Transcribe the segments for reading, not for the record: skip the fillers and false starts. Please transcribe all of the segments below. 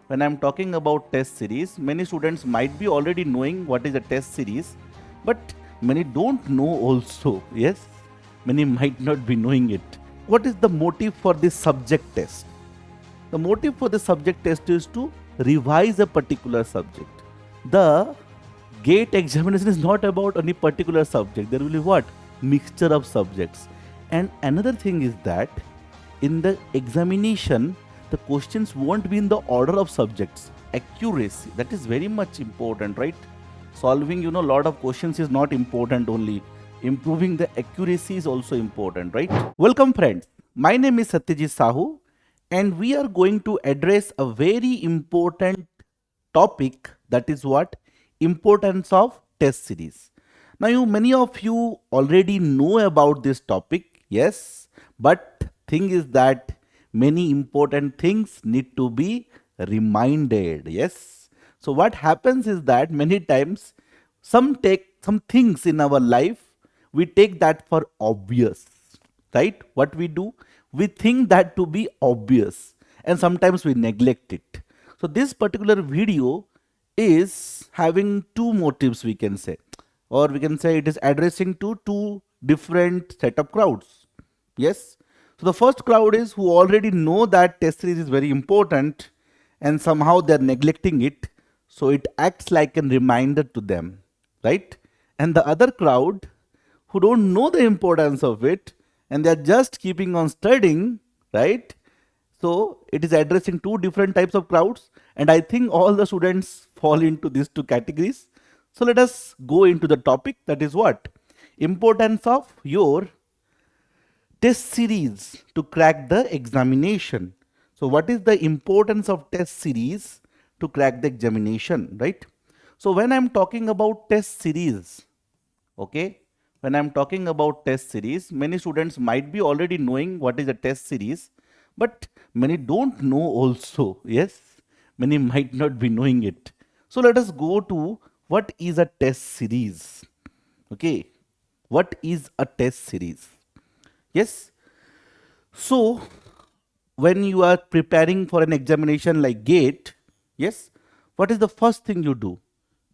when I'm talking about test series, many students might be already knowing what is a test series, but many don't know also. Yes, many might not be knowing it. What is the motive for this subject test? The motive for the subject test is to revise a particular subject. The GATE examination is not about any particular subject. There will be what? Mixture of subjects. And another thing is that in the examination, the questions won't be in the order of subjects. Accuracy, that is very much important, right? Solving, lot of questions is not important only. Improving the accuracy is also important, right? Welcome, friends. My name is Satyajit Sahu, and we are going to address a very important topic, that is what? Importance of test series. Now, many of you already know about this topic, yes, but thing is that many important things need to be reminded, yes. So what happens is that many times some things in our life, we take that for obvious, right? What we do, we think that to be obvious, and sometimes we neglect it. So this particular video is having two motives, we can say, or we can say it is addressing to two different set of crowds. Yes. So the first crowd is who already know that test series is very important and somehow they are neglecting it. So it acts like a reminder to them, right? And the other crowd who don't know the importance of it and they are just keeping on studying, right? So it is addressing two different types of crowds, and I think all the students fall into these two categories. So let us go into the topic, that is what? Importance of your test series to crack the examination. So what is the importance of test series to crack the examination, right? So when I'm talking about test series, okay, when I'm talking about test series, many students might be already knowing what is a test series, but many don't know also. Yes, many might not be knowing it. So let us go to what is a test series. Okay, what is a test series? Yes, so when you are preparing for an examination like GATE, yes, what is the first thing you do?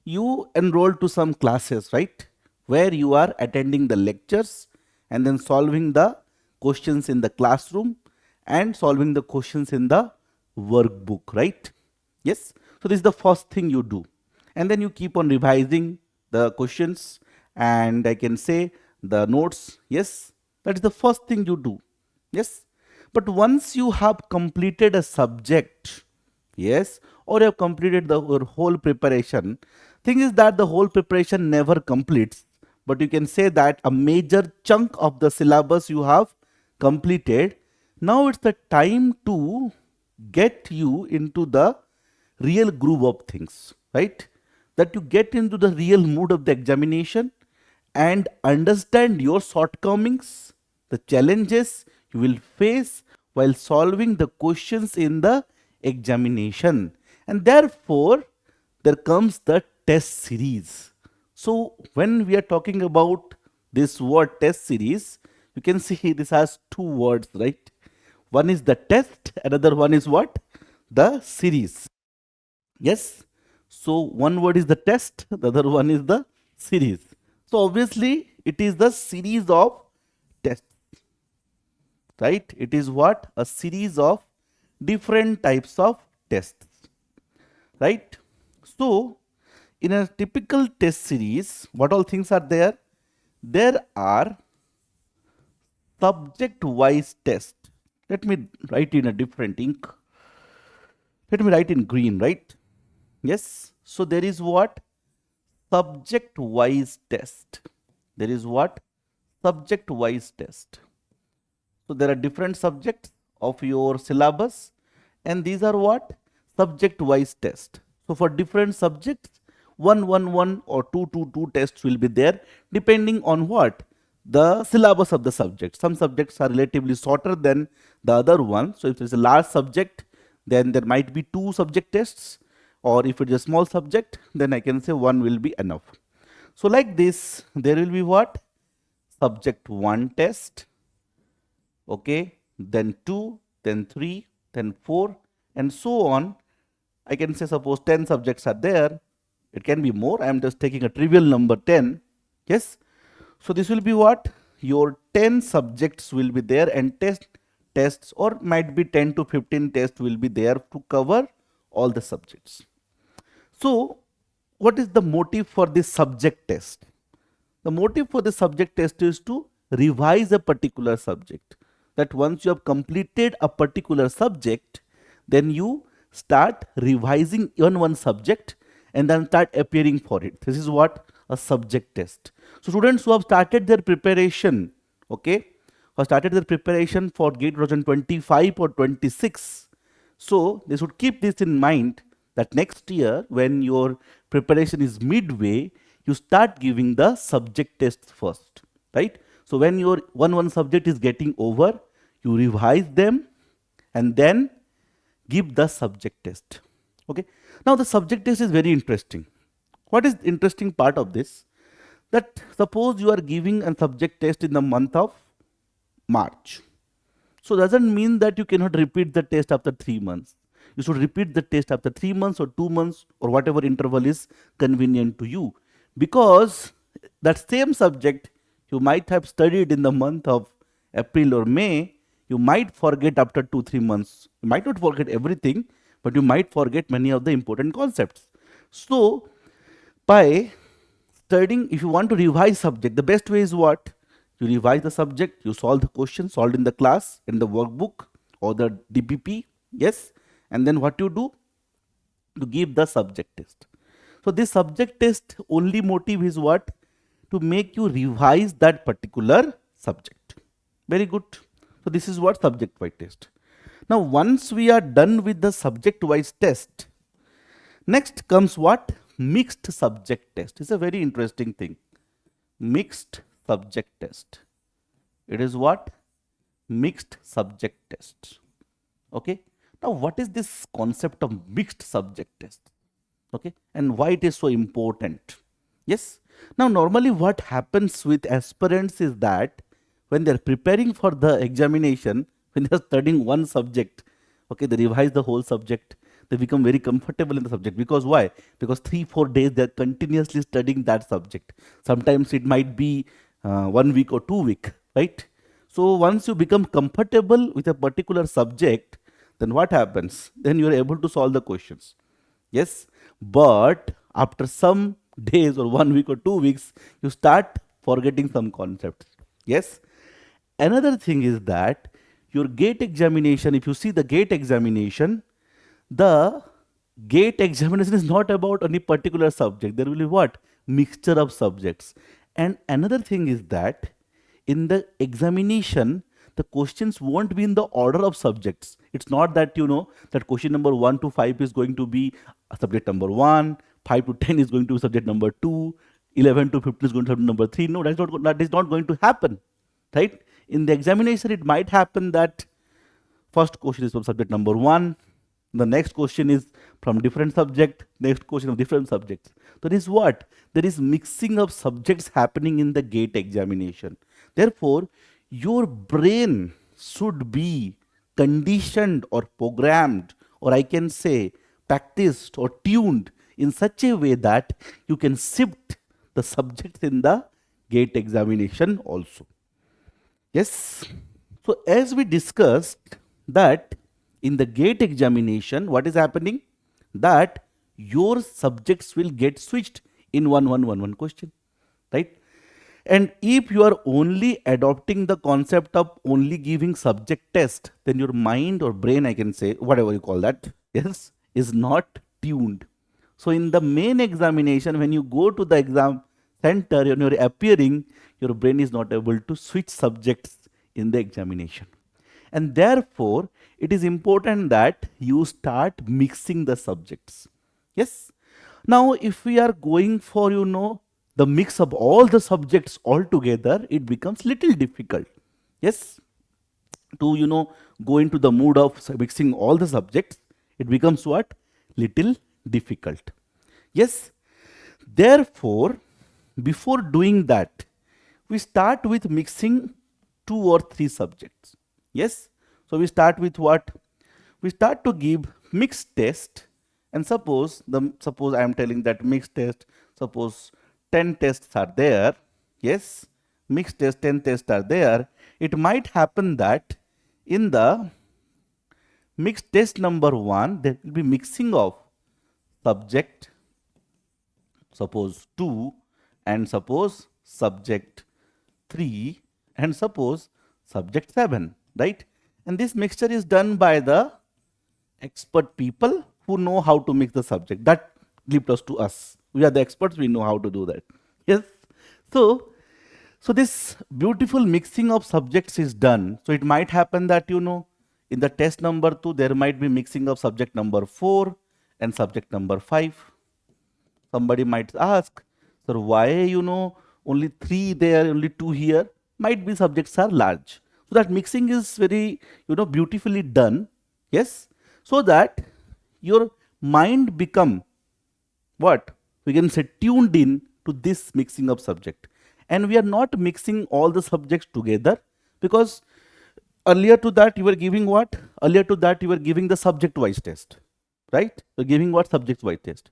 You enroll to some classes, right? Where you are attending the lectures and then solving the questions in the classroom and solving the questions in the workbook, right? Yes. So this is the first thing you do. And then you keep on revising the questions and I can say the notes. Yes. That is the first thing you do. Yes. But once you have completed a subject, yes, or you have completed your whole preparation, thing is that the whole preparation never completes, but you can say that a major chunk of the syllabus you have completed. Now it's the time to get you into the real groove of things, right? That you get into the real mood of the examination and understand your shortcomings, the challenges you will face while solving the questions in the examination. And therefore, there comes the test series. So, when we are talking about this word test series, you can see this has two words, right? One is the test, another one is what? The series. Yes. So one word is the test, the other one is the series. So obviously it is the series of tests, right? It is what? A series of different types of tests, right? So in a typical test series, what all things are there? There are subject wise tests. Let me write in a different ink. Let me write in green, right? Yes. So there is what? Subject wise test. There is what? Subject wise test. So there are different subjects of your syllabus, and these are what? Subject wise test. So for different subjects, one or two tests will be there depending on what? The syllabus of the subject. Some subjects are relatively shorter than the other one. So if it's a large subject, then there might be two subject tests, or if it's a small subject, then I can say one will be enough. So like this, there will be what? Subject 1 test, okay, then 2, then 3, then 4, and so on, I can say suppose 10 subjects are there. It can be more. I am just taking a trivial number 10. Yes. So this will be what? Your 10 subjects will be there and tests or might be 10 to 15 tests will be there to cover all the subjects. So what is the motive for this subject test? The motive for the subject test is to revise a particular subject. That once you have completed a particular subject, then you start revising on one subject and then start appearing for it. This is what a subject test. So students who have started their preparation, okay, who started their preparation for GATE 2025 or 26, so they should keep this in mind that next year when your preparation is midway, you start giving the subject tests first, right? So when your one subject is getting over, you revise them and then give the subject test. Okay. Now the subject test is very interesting. What is the interesting part of this? That suppose you are giving a subject test in the month of March. So doesn't mean that you cannot repeat the test after 3 months. You should repeat the test after 3 months or 2 months or whatever interval is convenient to you. Because that same subject you might have studied in the month of April or May, you might forget after 2-3 months. You might not forget everything, but you might forget many of the important concepts. So by studying, if you want to revise subject, the best way is what? You revise the subject, you solve the question solved in the class, in the workbook or the DPP, yes, and then what you do? To give the subject test. So this subject test only motive is what? To make you revise that particular subject. Very good. So this is what subject wise test. Now once we are done with the subject wise test, next comes what? Mixed subject test. It's a very interesting thing. Mixed subject test. It is what? Mixed subject test. Okay. Now what is this concept of mixed subject test? Okay, and why it is so important? Yes. Now normally what happens with aspirants is that when they are preparing for the examination, when they are studying one subject, okay, they revise the whole subject, they become very comfortable in the subject. Because why? Because 3-4 days they are continuously studying that subject. Sometimes it might be 1 week or 2 weeks, right? So once you become comfortable with a particular subject, then what happens? Then you are able to solve the questions. Yes, but after some days or 1 week or 2 weeks, you start forgetting some concepts. Yes. Another thing is that your GATE examination, if you see the GATE examination, the GATE examination is not about any particular subject. There will be what? Mixture of subjects. And another thing is that in the examination, the questions won't be in the order of subjects. It's not that, you know, that question number 1 to 5 is going to be subject number 1, 5 to 10 is going to be subject number 2, 11 to 15 is going to be subject number 3. No, that is not going to happen, right? In the examination, it might happen that first question is from subject number 1, the next question is from different subject, next question of different subjects. So this is what? There is mixing of subjects happening in the GATE examination. Therefore, your brain should be conditioned or programmed, or I can say practiced or tuned in such a way that you can shift the subjects in the GATE examination also. Yes. So as we discussed that in the GATE examination, what is happening? That your subjects will get switched in one question, right? And if you are only adopting the concept of only giving subject test, then your mind or brain, I can say, whatever you call that, yes, is not tuned. So in the main examination, when you go to the exam center and you're appearing, your brain is not able to switch subjects in the examination. And therefore, it is important that you start mixing the subjects. Yes. Now, if we are going for, the mix of all the subjects all together, it becomes little difficult. Yes. To, go into the mood of mixing all the subjects, it becomes what? Little difficult. Yes. Therefore, before doing that, we start with mixing 2 or 3 subjects. Yes. So we start with what? We start to give mixed test And suppose I am telling that mixed test, suppose 10 tests are there. Yes, mixed test 10 tests are there. It might happen that in the mixed test number 1 there will be mixing of subject, suppose 2, and suppose subject 3, and suppose subject 7, right? And this mixture is done by the expert people who know how to mix the subject. That leaves us to us. We are the experts, we know how to do that. Yes. So this beautiful mixing of subjects is done. So it might happen that, in the test number 2, there might be mixing of subject number 4 and subject number 5. Somebody might ask, sir, why, only 3 there, only 2 here? Might be subjects are large. So that mixing is very, beautifully done. Yes. So that your mind become what? We can say tuned in to this mixing of subject. And we are not mixing all the subjects together, because earlier to that you were giving what? Earlier to that you were giving the subject-wise test, right? You are giving what? Subject-wise test.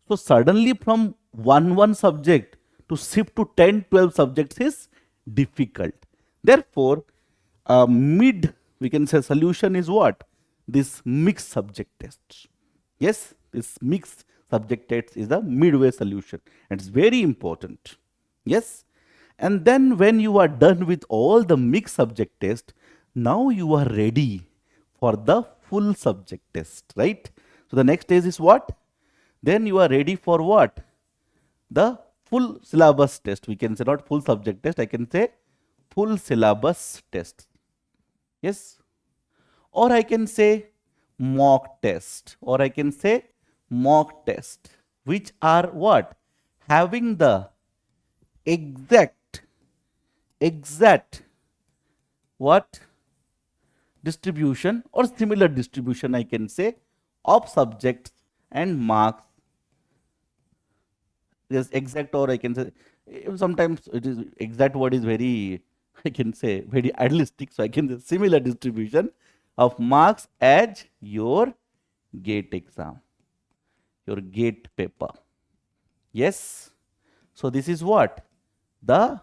So suddenly from one subject to shift to 10, 12 subjects is difficult. Therefore, we can say solution is what? This mixed subject test. Yes, this mixed subject test is the midway solution, and it's very important. Yes. And then when you are done with all the mixed subject test, now you are ready for the full subject test, right? So the next stage is what? Then you are ready for what? The full syllabus test. We can say not full subject test, I can say full syllabus test. Yes. Or I can say mock test, or I can say mock test, which are what? Having the exact what? Distribution or similar distribution, I can say, of subjects and marks. Yes, exact, or I can say, sometimes it is exact word is very, I can say, very idealistic. So I can say similar distribution of marks as your GATE exam, your GATE paper. Yes. So this is what? The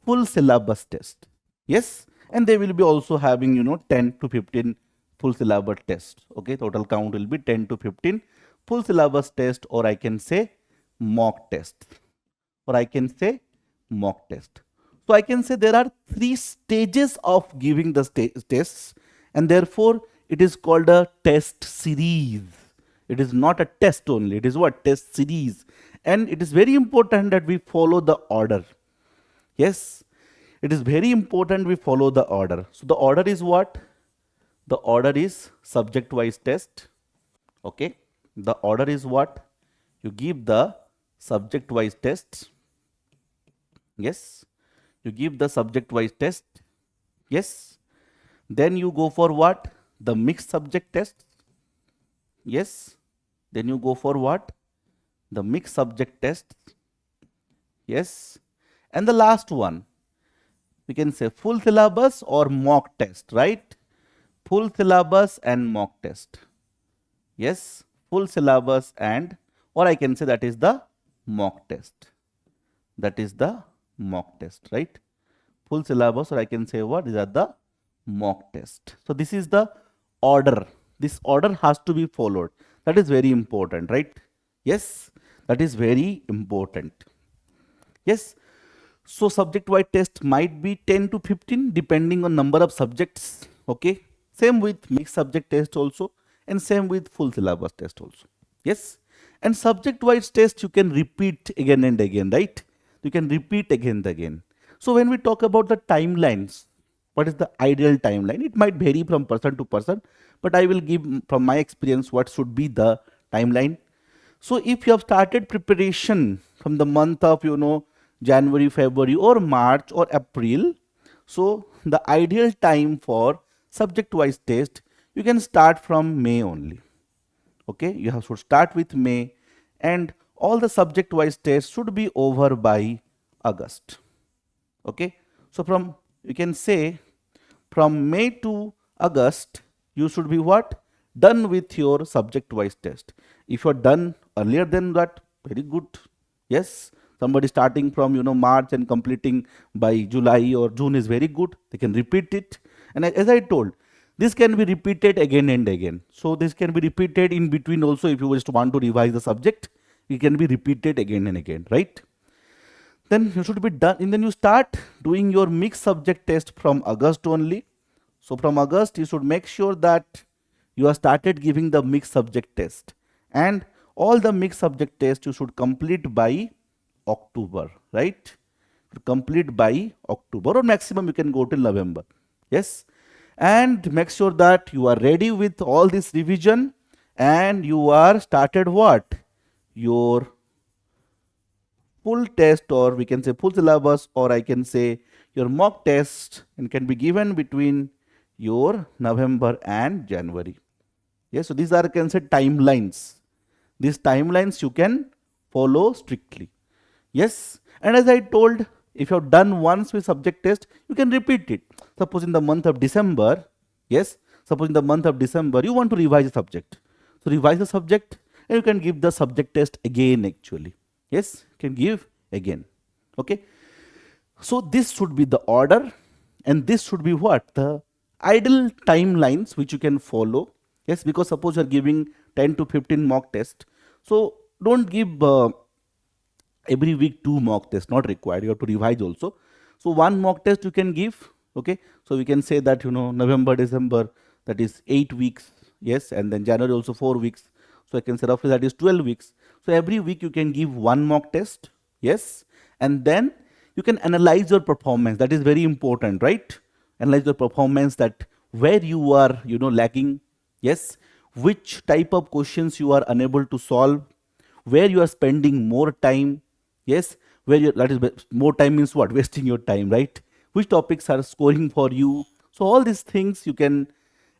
full syllabus test. Yes. And they will be also having, 10 to 15 full syllabus tests. Okay. Total count will be 10 to 15 full syllabus test, or I can say mock test, or I can say mock test. So I can say there are 3 stages of giving the tests, and therefore it is called a test series. It is not a test only. It is what? Test series. And it is very important that we follow the order. Yes, it is very important we follow the order. So the order is what? The order is subject-wise test. Okay. The order is what? You give the subject-wise test. Yes. You give the subject-wise test. Yes. Then you go for what? The mixed subject test. Yes. Then you go for what? The mixed subject test. Yes. And the last one, we can say full syllabus or mock test, right? Full syllabus and mock test. Yes. Full syllabus and, or I can say that is the mock test. That is the mock test, right? Full syllabus, or I can say what? These are the mock test. So this is the order. This order has to be followed. That is very important, right? Yes, that is very important. Yes. So subject-wise test might be 10 to 15 depending on number of subjects. Okay. Same with mixed subject test also, and same with full syllabus test also. Yes. And subject-wise test you can repeat again and again, right? You can repeat again and again. So when we talk about the timelines, what is the ideal timeline? It might vary from person to person, but I will give from my experience what should be the timeline. So if you have started preparation from the month of, January, February or March or April, so the ideal time for subject-wise test, you can start from May only. Okay, you have to start with May, and all the subject-wise tests should be over by August. Okay, so you can say from May to August, you should be what? Done with your subject-wise test. If you are done earlier than that, very good. Yes, somebody starting from March and completing by July or June is very good. They can repeat it. And as I told, this can be repeated again and again. So this can be repeated in between also. If you just want to revise the subject, it can be repeated again and again, right? Then you should be done, and then you start doing your mixed subject test from August only. So from August, you should make sure that you have started giving the mixed subject test, and all the mixed subject test you should complete by October, right? Complete by October, or maximum you can go till November. Yes, and make sure that you are ready with all this revision, and you are started what? Your full test, or we can say full syllabus, or I can say your mock test, and can be given between your November and January. Yes, so these are, I can say, timelines. These timelines you can follow strictly. Yes, and as I told, if you have done once with subject test, you can repeat it. Suppose in the month of December, yes, suppose in the month of December you want to revise the subject. So revise the subject, and you can give the subject test again actually. Yes, you can give again. Okay. So this should be the order, and this should be what? The ideal timelines which you can follow. Yes, because suppose you are giving 10 to 15 mock tests. So don't give every week 2 mock tests, not required. You have to revise also. So 1 mock test you can give. Okay. So we can say that, November, December, that is 8 weeks. Yes. And then January also 4 weeks. So I can say roughly that is 12 weeks. So every week you can give 1 mock test. Yes. And then you can analyze your performance. That is very important, right? Analyze your performance, that where you are, lacking. Yes. Which type of questions you are unable to solve, where you are spending more time. Yes. That is more time means what? Wasting your time, right? Which topics are scoring for you. So all these things you can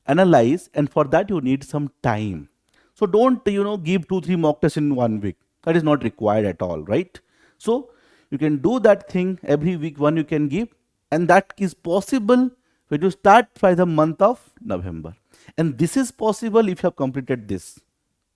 analyze, and for that you need some time. So don't, give 2-3 mock tests in 1 week. That is not required at all, right? So you can do that thing every week, one you can give, and that is possible when you start by the month of November. And this is possible if you have completed this.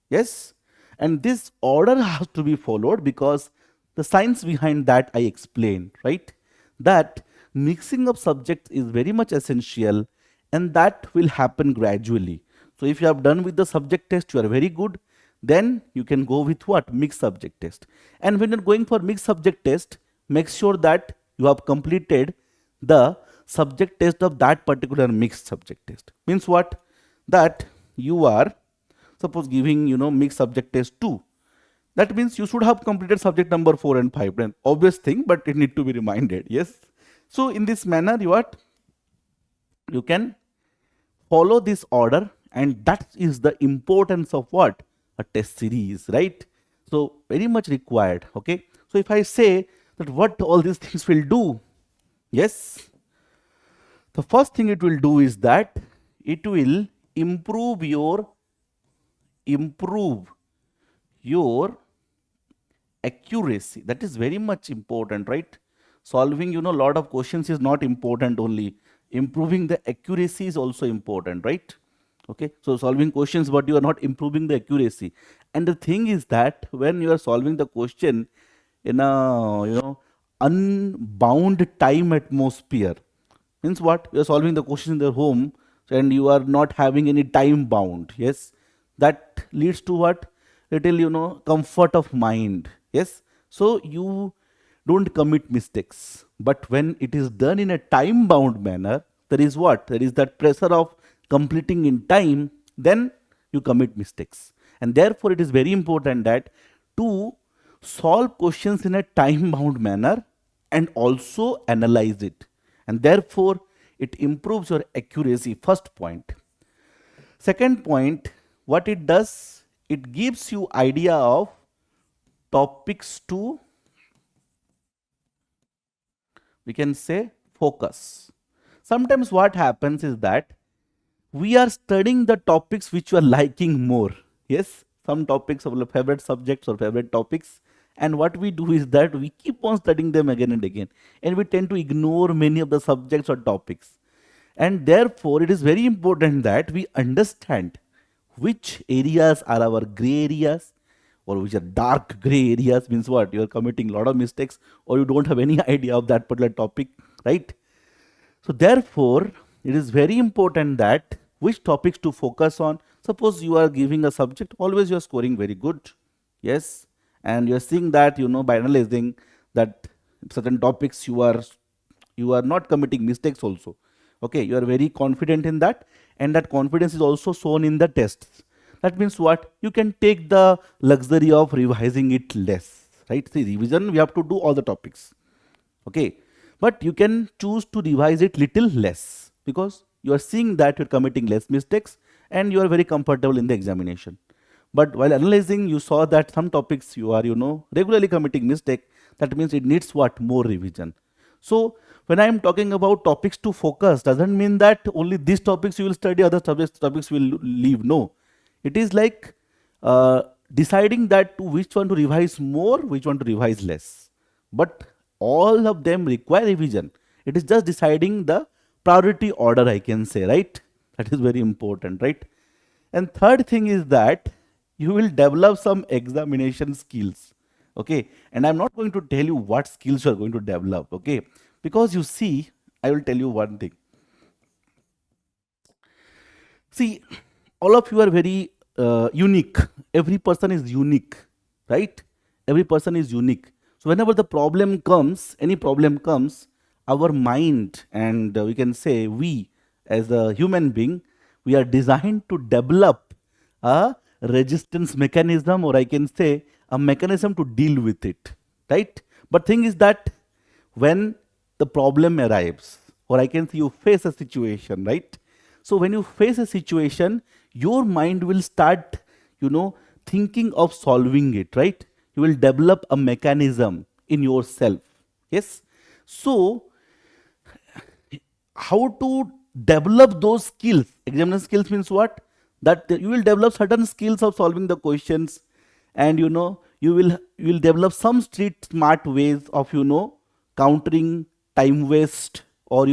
Yes? And this order has to be followed, because the science behind that I explained, right? That mixing of subjects is very much essential, and that will happen gradually. So if you have done with the subject test, you are very good. Then you can go with what? Mixed subject test. And when you're going for mixed subject test, make sure that you have completed the subject test of that particular mixed subject test. Means what? That you are, suppose, giving, mixed subject test 2. That means you should have completed subject number 4 and 5. Then obvious thing, but it need to be reminded. Yes. So in this manner, you can follow this order, and that is the importance of what? A test series, right? So very much required. Okay. So if I say that what all these things will do, yes, the first thing it will do is that it will improve your accuracy. That is very much important, right? Solving, a lot of questions is not important only. Improving the accuracy is also important, right? Okay, so solving questions, but you are not improving the accuracy. And the thing is that when you are solving the question in a, unbound time atmosphere, means what? You are solving the question in the home, and you are not having any time bound. Yes, that leads to what? Little, comfort of mind. Yes, so you don't commit mistakes. But when it is done in a time bound manner, there is what? There is that pressure of completing in time, then you commit mistakes. And therefore it is very important that to solve questions in a time bound manner and also analyze it. And therefore it improves your accuracy. First point. Second point, what it does, it gives you idea of topics to, we can say, focus. Sometimes what happens is that we are studying the topics which you are liking more. Yes, some topics of favorite subjects or favorite topics, and what we do is that we keep on studying them again and again, and we tend to ignore many of the subjects or topics. And therefore it is very important that we understand which areas are our gray areas, or which are dark gray areas, means what? You are committing a lot of mistakes, or you don't have any idea of that particular topic, right? So therefore, it is very important that which topics to focus on. Suppose you are giving a subject, always you are scoring very good, yes, and you are seeing that, by analyzing that certain topics you are not committing mistakes also. Okay, you are very confident in that, and that confidence is also shown in the tests. That means what? You can take the luxury of revising it less, right? See, revision we have to do all the topics. Okay, but you can choose to revise it little less, because you are seeing that you're committing less mistakes and you are very comfortable in the examination. But while analyzing, you saw that some topics you are regularly committing mistake. That means it needs what? More revision. So when I am talking about topics to focus, doesn't mean that only these topics you will study, other topics will leave. No, it is like deciding that which one to revise more, which one to revise less. But all of them require revision. It is just deciding the priority order, I can say, right? That is very important, right? And third thing is that you will develop some examination skills. Okay, and I'm not going to tell you what skills you are going to develop. Okay, because you see, I will tell you one thing. See, all of you are very unique. Every person is unique, right? Every person is unique. So whenever the problem comes, any problem comes, our mind, and we can say we as a human being, we are designed to develop a resistance mechanism, or I can say a mechanism to deal with it, right? But thing is that when the problem arrives, or I can say you face a situation, right? So when you face a situation, your mind will start, thinking of solving it, right? You will develop a mechanism in yourself. Yes. So how to develop those skills? Examination skills means what? That you will develop certain skills of solving the questions, and you will develop some street smart ways of countering time waste, or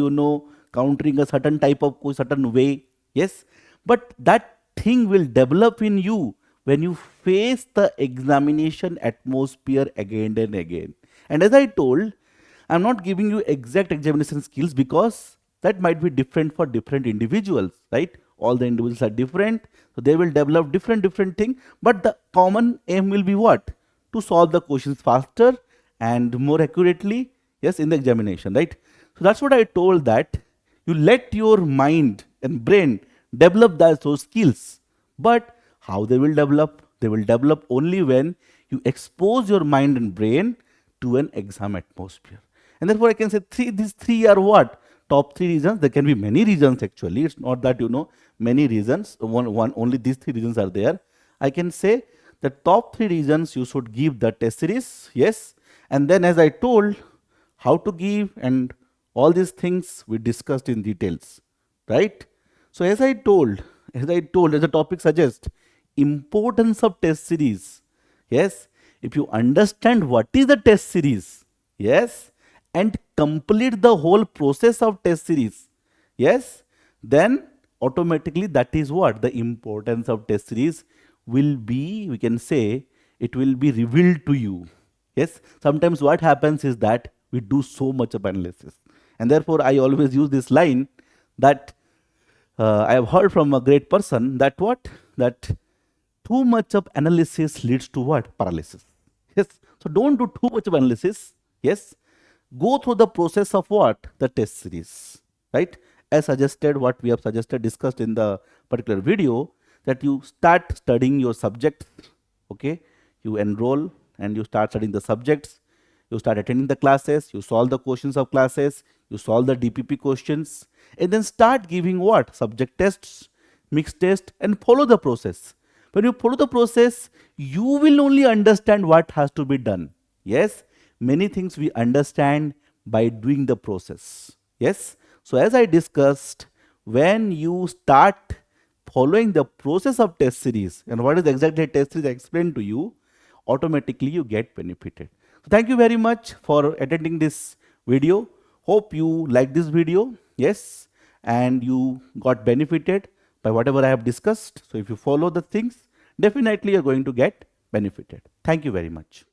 countering a certain type of certain way. Yes, but that thing will develop in you when you face the examination atmosphere again and again. And as I told, I'm not giving you exact examination skills, because that might be different for different individuals, right? All the individuals are different, so they will develop different thing, but the common aim will be what? To solve the questions faster and more accurately, yes, in the examination, right? So that's what I told, that you let your mind and brain develop those skills. But how they will develop? They will develop only when you expose your mind and brain to an exam atmosphere. And therefore I can say these three are what? Top three reasons. There can be many reasons actually. It's not that many reasons. One only these three reasons are there. I can say the top three reasons you should give the test series. Yes. And then as I told, how to give and all these things we discussed in details, right? So as I told, as the topic suggests, importance of test series. Yes, if you understand what is the test series, yes, and complete the whole process of test series, yes, then automatically that is what? The importance of test series will be, we can say, it will be revealed to you. Yes, sometimes what happens is that we do so much of analysis. And therefore, I always use this line that I have heard from a great person, that what? That too much of analysis leads to what? Paralysis. Yes. So don't do too much of analysis. Yes. Go through the process of what? The test series. Right? As suggested, what we have suggested, discussed in the particular video, that you start studying your subject. Okay. You enroll and you start studying the subjects. You start attending the classes, you solve the questions of classes, you solve the DPP questions, and then start giving what? Subject tests, mixed test, and follow the process. When you follow the process, you will only understand what has to be done. Yes, many things we understand by doing the process. Yes, so as I discussed, when you start following the process of test series, and what is exactly a test series I explained to you, automatically you get benefited. So thank you very much for attending this video. Hope you like this video. Yes, and you got benefited. by whatever I have discussed. So if you follow the things, definitely you're going to get benefited. Thank you very much.